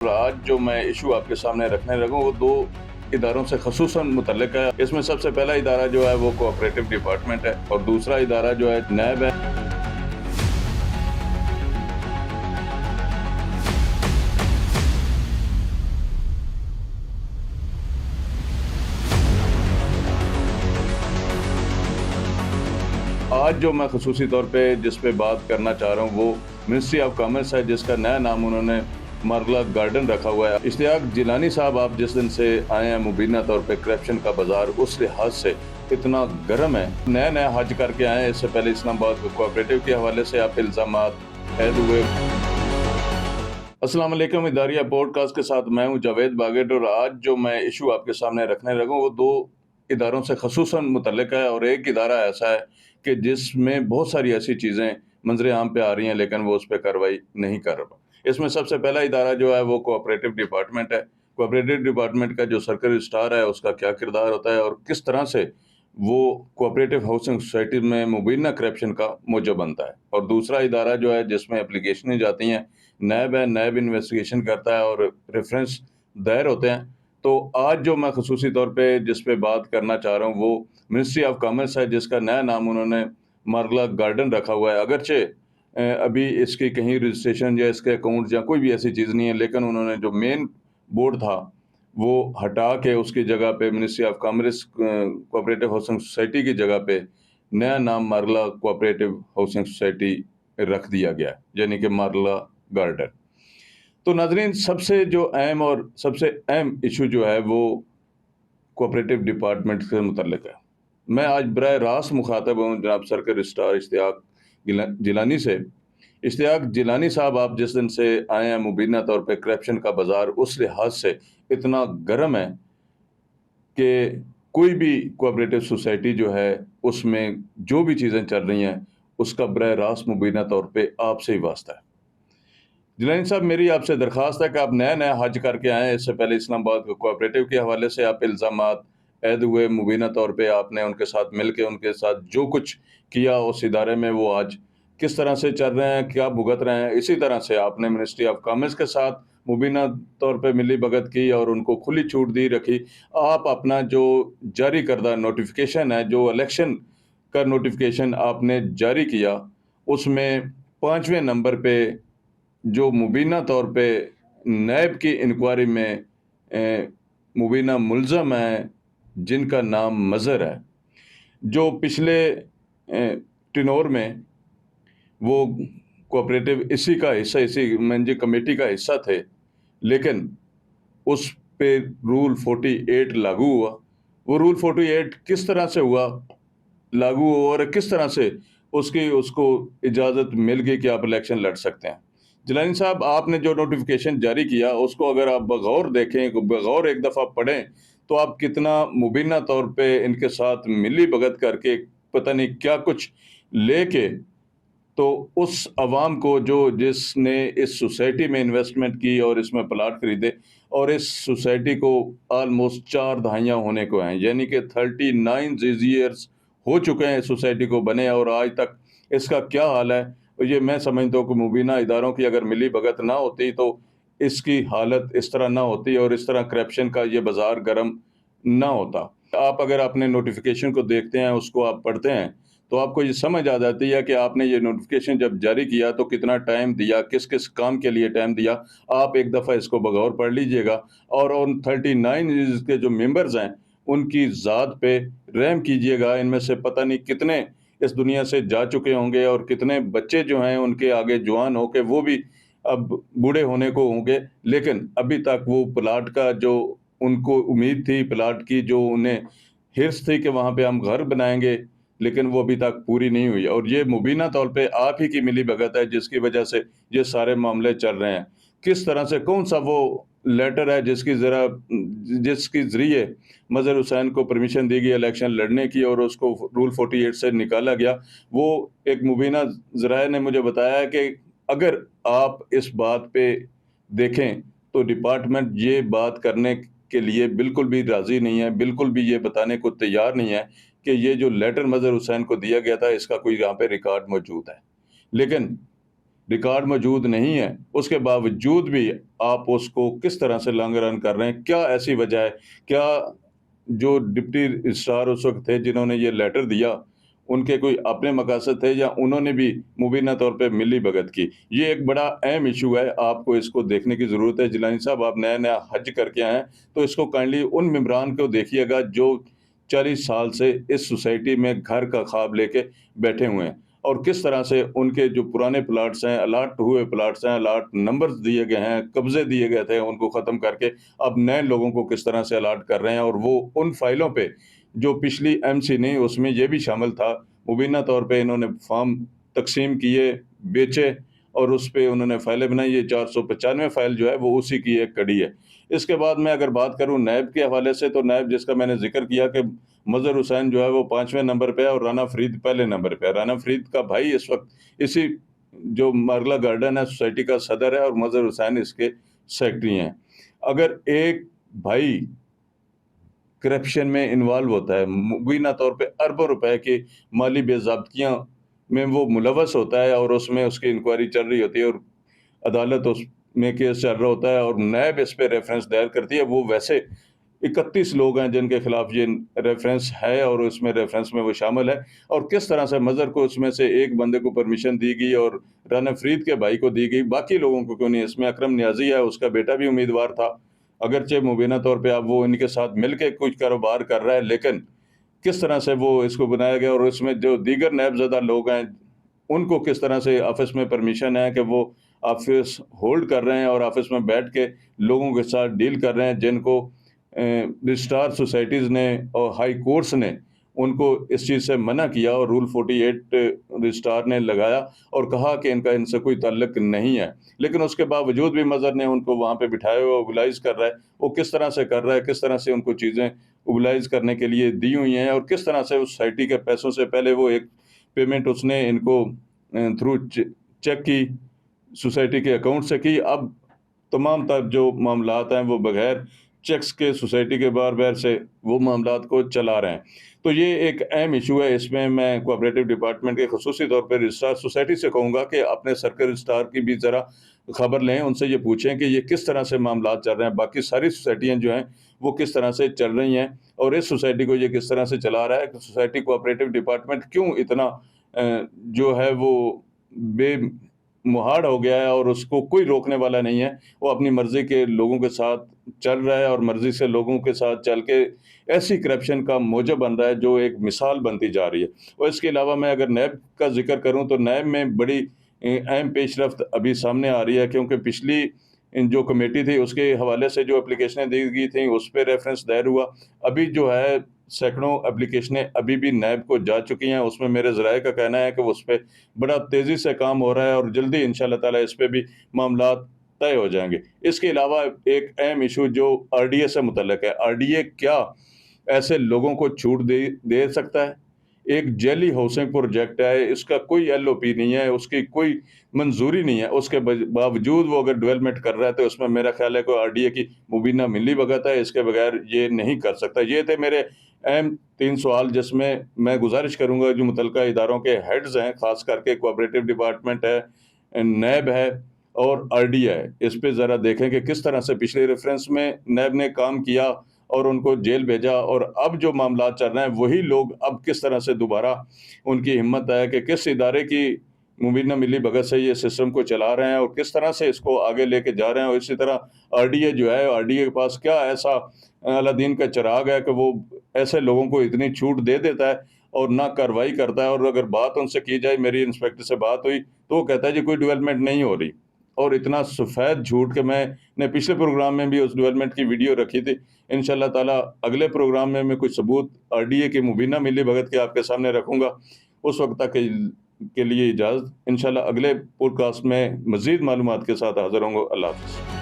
آج جو میں ایشو آپ کے سامنے رکھنے لگا وہ دو اداروں سے خصوصاً متعلق ہے۔ اس میں سب سے پہلا ادارہ جو ہے وہ کوآپریٹو ڈپارٹمنٹ ہے اور دوسرا ادارہ جو ہے نیب ہے۔ آج جو میں خصوصی طور پہ جس پہ بات کرنا چاہ رہا ہوں وہ منسٹری آف کامرس ہے، جس کا نیا نام انہوں نے مارگلہ گارڈن رکھا ہوا ہے۔ اشتیاق جیلانی صاحب آپ جس دن سے آئے ہیں مبینہ طور پہ کرپشن کا بازار اس لحاظ سے اتنا گرم ہے۔ نیا حج کر کے آئے ہیں، اس سے پہلے اسلام آباد کوآپریٹو کے حوالے سے آپ الزامات عائد ہوئے۔ السلام علیکم، اداریہ پوڈ کاسٹ کے ساتھ میں ہوں جاوید باگٹ، اور آج جو میں ایشو آپ کے سامنے رکھنے لگا ہوں وہ دو اداروں سے خصوصاً متعلق ہے، اور ایک ادارہ ایسا ہے کہ جس میں بہت ساری ایسی چیزیں منظر عام پہ آ رہی ہیں لیکن وہ اس پہ کارروائی نہیں کر رہا۔ اس میں سب سے پہلا ادارہ جو ہے وہ کوآپریٹو ڈپارٹمنٹ ہے۔ کوآپریٹو ڈپارٹمنٹ کا جو سرکل رجسٹرار ہے اس کا کیا کردار ہوتا ہے اور کس طرح سے وہ کوآپریٹو ہاؤسنگ سوسائٹی میں مبینہ کرپشن کا موجب بنتا ہے۔ اور دوسرا ادارہ جو ہے جس میں اپلیکیشنیں جاتی ہیں نیب ہے، نیب انویسٹیگیشن کرتا ہے اور ریفرنس دائر ہوتے ہیں۔ تو آج جو میں خصوصی طور پہ جس پہ بات کرنا چاہ رہا ہوں وہ منسٹری آف کامرس ہے، جس کا نیا نام انہوں نے مارگلہ گارڈن رکھا ہوا ہے۔ اگرچہ ابھی اس کی کہیں رجسٹریشن یا اس کے اکاؤنٹ یا کوئی بھی ایسی چیز نہیں ہے، لیکن انہوں نے جو مین بورڈ تھا وہ ہٹا کے اس کی جگہ پہ ministry of commerce cooperative housing society کی جگہ پہ نیا نام مارگلہ کوآپریٹو ہاؤسنگ سوسائٹی رکھ دیا گیا، یعنی کہ مارگلہ گارڈن۔ تو ناظرین، سب سے جو اہم اور سب سے اہم ایشو جو ہے وہ کوآپریٹو ڈپارٹمنٹ سے متعلق ہے۔ میں آج براہ راست مخاطب ہوں جناب سرکل رجسٹرار اشتیاق جیلانی سے۔ اشتیاق جیلانی صاحب آپ جس دن سے آئے ہیں مبینہ طور پہ کرپشن کا بازار اس لحاظ سے اتنا گرم ہے کہ کوئی بھی کوآپریٹو سوسائٹی جو ہے اس میں جو بھی چیزیں چل رہی ہیں اس کا براہ راست مبینہ طور پہ آپ سے ہی واسطہ ہے۔ جیلانی صاحب، میری آپ سے درخواست ہے کہ آپ نیا حج کر کے آئیں۔ اس سے پہلے اسلام آباد کوآپریٹو کے حوالے سے آپ الزامات عائد ہوئے، مبینہ طور پہ آپ نے ان کے ساتھ مل کے ان کے ساتھ جو کچھ کیا اس ادارے میں وہ آج کس طرح سے چل رہے ہیں، کیا بھگت رہے ہیں۔ اسی طرح سے آپ نے منسٹری آف کامرس کے ساتھ مبینہ طور پہ ملی بھگت کی اور ان کو کھلی چھوٹ دی رکھی۔ آپ اپنا جو جاری کردہ نوٹیفیکیشن ہے، جو الیکشن کا نوٹیفیکیشن آپ نے جاری کیا، اس میں 5ویں نمبر پہ جو مبینہ طور پہ نیب کی انکوائری میں مبینہ ملزم ہیں جن کا نام مظہر ہے، جو پچھلے ٹینور میں وہ کوآپریٹو اسی کا حصہ، اسی مینجنگ کمیٹی کا حصہ تھے، لیکن اس پہ رول 48 لاگو ہوا۔ وہ رول 48 کس طرح سے ہوا لاگو ہوا اور کس طرح سے اس کو اجازت مل گئی کہ آپ الیکشن لڑ سکتے ہیں۔ جیلانی صاحب، آپ نے جو نوٹیفیکیشن جاری کیا اس کو اگر آپ بغور دیکھیں، بغور ایک دفعہ پڑھیں، تو آپ کتنا مبینہ طور پہ ان کے ساتھ ملی بھگت کر کے پتہ نہیں کیا کچھ لے کے تو اس عوام کو جس نے اس سوسائٹی میں انویسٹمنٹ کی اور اس میں پلاٹ خریدے، اور اس سوسائٹی کو آلموسٹ 4 دہائیاں ہونے کو ہیں، یعنی کہ 39 ایئرز ہو چکے ہیں اس سوسائٹی کو بنے، اور آج تک اس کا کیا حال ہے یہ میں سمجھتا ہوں کہ مبینہ اداروں کی اگر ملی بھگت نہ ہوتی تو اس کی حالت اس طرح نہ ہوتی اور اس طرح کرپشن کا یہ بازار گرم نہ ہوتا۔ آپ اگر اپنے نوٹیفیکیشن کو دیکھتے ہیں، اس کو آپ پڑھتے ہیں، تو آپ کو یہ سمجھ آ جاتی ہے کہ آپ نے یہ نوٹیفیکیشن جب جاری کیا تو کتنا ٹائم دیا، کس کس کام کے لیے ٹائم دیا۔ آپ ایک دفعہ اس کو بغور پڑھ لیجئے گا، اور ان 39 کے جو ممبرز ہیں ان کی ذات پہ رحم کیجئے گا۔ ان میں سے پتہ نہیں کتنے اس دنیا سے جا چکے ہوں گے، اور کتنے بچے جو ہیں ان کے آگے جوان ہو کے وہ بھی اب بوڑھے ہونے کو ہوں گے، لیکن ابھی تک وہ پلاٹ کا جو ان کو امید تھی، پلاٹ کی جو انہیں حرص تھی کہ وہاں پہ ہم گھر بنائیں گے، لیکن وہ ابھی تک پوری نہیں ہوئی۔ اور یہ مبینہ طور پہ آپ ہی کی ملی بھگت ہے جس کی وجہ سے یہ سارے معاملے چل رہے ہیں۔ کس طرح سے کون سا وہ لیٹر ہے جس کی ذریعے مظہر حسین کو پرمیشن دی گئی الیکشن لڑنے کی اور اس کو رول 48 سے نکالا گیا؟ وہ ایک مبینہ ذرائع نے مجھے بتایا کہ اگر آپ اس بات پہ دیکھیں تو ڈپارٹمنٹ یہ بات کرنے کے لیے بالکل بھی راضی نہیں ہے، بالکل بھی یہ بتانے کو تیار نہیں ہے کہ یہ جو لیٹر مظہر حسین کو دیا گیا تھا اس کا کوئی یہاں پہ ریکارڈ موجود ہے۔ لیکن ریکارڈ موجود نہیں ہے، اس کے باوجود بھی آپ اس کو کس طرح سے لانگ رن کر رہے ہیں؟ کیا ایسی وجہ ہے؟ کیا جو ڈپٹی رجسٹرار اس وقت تھے جنہوں نے یہ لیٹر دیا، ان کے کوئی اپنے مقاصد تھے یا انہوں نے بھی مبینہ طور پہ ملی بھگت کی؟ یہ ایک بڑا اہم ایشو ہے، آپ کو اس کو دیکھنے کی ضرورت ہے۔ جیلانی صاحب، آپ نیا حج کر کے آئے ہیں تو اس کو کائنڈلی ان ممبران کو دیکھیے گا جو 40 سال سے اس سوسائٹی میں گھر کا خواب لے کے بیٹھے ہوئے ہیں، اور کس طرح سے ان کے جو پرانے پلاٹس ہیں، الاٹ ہوئے پلاٹس ہیں، الاٹ نمبرز دیے گئے ہیں، قبضے دیے گئے تھے، ان کو ختم کر کے اب نئے لوگوں کو کس طرح سے الاٹ کر رہے ہیں، اور وہ ان فائلوں پہ جو پچھلی ایم سی نہیں، اس میں یہ بھی شامل تھا، مبینہ طور پہ انہوں نے فارم تقسیم کیے، بیچے، اور اس پہ انہوں نے فائلیں بنائی۔ یہ 495 فائل جو ہے وہ اسی کی ایک کڑی ہے۔ اس کے بعد میں اگر بات کروں نیب کے حوالے سے، تو نیب جس کا میں نے ذکر کیا کہ مظہر حسین جو ہے وہ 5ویں نمبر پہ ہے اور رانا فرید پہلے نمبر پہ ہے۔ رانا فرید کا بھائی اس وقت اسی جو مارگلا گارڈن ہے سوسائٹی کا صدر ہے، اور مظہر حسین اس کے سیکرٹری ہیں۔ اگر ایک بھائی کرپشن میں انوالو ہوتا ہے، مبینہ طور پہ اربوں روپے کی مالی بے ضابطگیاں میں وہ ملوث ہوتا ہے، اور اس میں اس کی انکوائری چل رہی ہوتی ہے، اور عدالت اس میں کیس چل رہا ہوتا ہے، اور نیب اس پہ ریفرنس دائر کرتی ہے، وہ ویسے 31 لوگ ہیں جن کے خلاف یہ ریفرنس ہے، اور اس میں ریفرنس میں وہ شامل ہے، اور کس طرح سے مظہر کو اس میں سے ایک بندے کو پرمیشن دی گئی اور رانا فرید کے بھائی کو دی گئی، باقی لوگوں کو کیوں نہیں؟ اس میں اکرم نیازی ہے، اس کا بیٹا بھی امیدوار تھا، اگرچہ مبینہ طور پہ اب وہ ان کے ساتھ مل کے کچھ کاروبار کر رہا ہے، لیکن کس طرح سے وہ اس کو بنایا گیا، اور اس میں جو دیگر نیب زدہ لوگ ہیں ان کو کس طرح سے آفس میں پرمیشن ہے کہ وہ آفس ہولڈ کر رہے ہیں، اور آفس میں بیٹھ کے لوگوں کے ساتھ ڈیل کر رہے ہیں، جن کو رجسٹرار سوسائٹیز نے اور ہائی کورٹس نے ان کو اس چیز سے منع کیا، اور رول 48 رجسٹرار نے لگایا اور کہا کہ ان کا ان سے کوئی تعلق نہیں ہے، لیکن اس کے باوجود بھی مظہر نے ان کو وہاں پہ بٹھایا ہوا اوبلائز کر رہا ہے۔ وہ کس طرح سے کر رہا ہے، کس طرح سے ان کو چیزیں اوبلائز کرنے کے لیے دی ہوئی ہیں، اور کس طرح سے اس سوسائٹی کے پیسوں سے پہلے وہ ایک پیمنٹ اس نے ان کو تھرو چیک کی، سوسائٹی کے اکاؤنٹ سے کی، اب تمام تر جو معاملات ہیں وہ بغیر چیکس کے سوسائٹی کے بار سے وہ معاملات کو چلا رہے ہیں۔ تو یہ ایک اہم ایشو ہے، اس میں کوآپریٹو ڈپارٹمنٹ کے خصوصی طور پہ رجسٹرار سوسائٹی سے کہوں گا کہ اپنے سرکل رجسٹرار کی بھی ذرا خبر لیں، ان سے یہ پوچھیں کہ یہ کس طرح سے معاملات چل رہے ہیں، باقی ساری سوسائٹیاں جو ہیں وہ کس طرح سے چل رہی ہیں، اور اس سوسائٹی کو یہ کس طرح سے چلا رہا ہے کہ سوسائٹی کوآپریٹو ڈپارٹمنٹ کیوں اتنا جو ہے وہ بے مہاڑ ہو گیا ہے، اور اس کو کوئی روکنے والا نہیں ہے، وہ اپنی مرضی کے لوگوں کے ساتھ چل رہا ہے، اور مرضی سے لوگوں کے ساتھ چل کے ایسی کرپشن کا موجب بن رہا ہے جو ایک مثال بنتی جا رہی ہے۔ اور اس کے علاوہ میں اگر نیب کا ذکر کروں تو نیب میں بڑی اہم پیش رفت ابھی سامنے آ رہی ہے، کیونکہ پچھلی جو کمیٹی تھی اس کے حوالے سے جو اپلیکیشنیں دی گئی تھیں اس پہ ریفرنس دائر ہوا، ابھی جو ہے سینکڑوں اپلیکیشنیں ابھی بھی نیب کو جا چکی ہیں، اس میں میرے ذرائع کا کہنا ہے کہ اس پہ بڑا تیزی سے کام ہو رہا ہے، اور جلدی انشاءاللہ تعالیٰ اس پہ بھی معاملات طے ہو جائیں گے۔ اس کے علاوہ ایک اہم ایشو جو آر ڈی اے سے متعلق ہے، آر ڈی اے کیا ایسے لوگوں کو چھوٹ دے سکتا ہے؟ ایک جیلی ہاؤسنگ پروجیکٹ ہے، اس کا کوئی ایل او پی نہیں ہے، اس کی کوئی منظوری نہیں ہے، اس کے باوجود وہ اگر ڈیولپمنٹ کر رہا ہے تو اس میں میرا خیال ہے کہ آر ڈی اے کی مبینہ ملی بھگت ہے، اس کے بغیر یہ نہیں کر سکتا۔ یہ تھے میرے اہم 3 سوال، جس میں گزارش کروں گا جو متعلقہ اداروں کے ہیڈز ہیں، خاص کر کے کوآپریٹو ڈپارٹمنٹ ہے، نیب ہے اور آر ڈی اے ہے، اس پہ ذرا دیکھیں کہ کس طرح سے پچھلے ریفرنس میں نیب نے کام کیا اور ان کو جیل بھیجا، اور اب جو معاملات چل رہے ہیں وہی لوگ اب کس طرح سے دوبارہ ان کی ہمت ہے کہ کس ادارے کی مبینہ ملی بھگت سے یہ سسٹم کو چلا رہے ہیں، اور کس طرح سے اس کو آگے لے کے جا رہے ہیں۔ اور اسی طرح آر ڈی اے جو ہے، آر ڈی اے کے پاس کیا ایسا الدین کا چراغ ہے کہ وہ ایسے لوگوں کو اتنی چھوٹ دے دیتا ہے اور نہ کارروائی کرتا ہے، اور اگر بات ان سے کی جائے، میری انسپیکٹر سے بات ہوئی تو وہ کہتا ہے جی کوئی ڈیولپمنٹ نہیں ہو رہی، اور اتنا سفید جھوٹ کہ میں نے پچھلے پروگرام میں بھی اس ڈیولپمنٹ کی ویڈیو رکھی تھی۔ انشاءاللہ تعالیٰ اگلے پروگرام میں کچھ ثبوت آر ڈی اے کی مبینہ ملی بھگت کے آپ کے سامنے رکھوں گا۔ اس وقت تک کے لیے اجازت، انشاءاللہ اگلے پوڈ کاسٹ میں مزید معلومات کے ساتھ حاضر ہوں گا۔ اللہ حافظ۔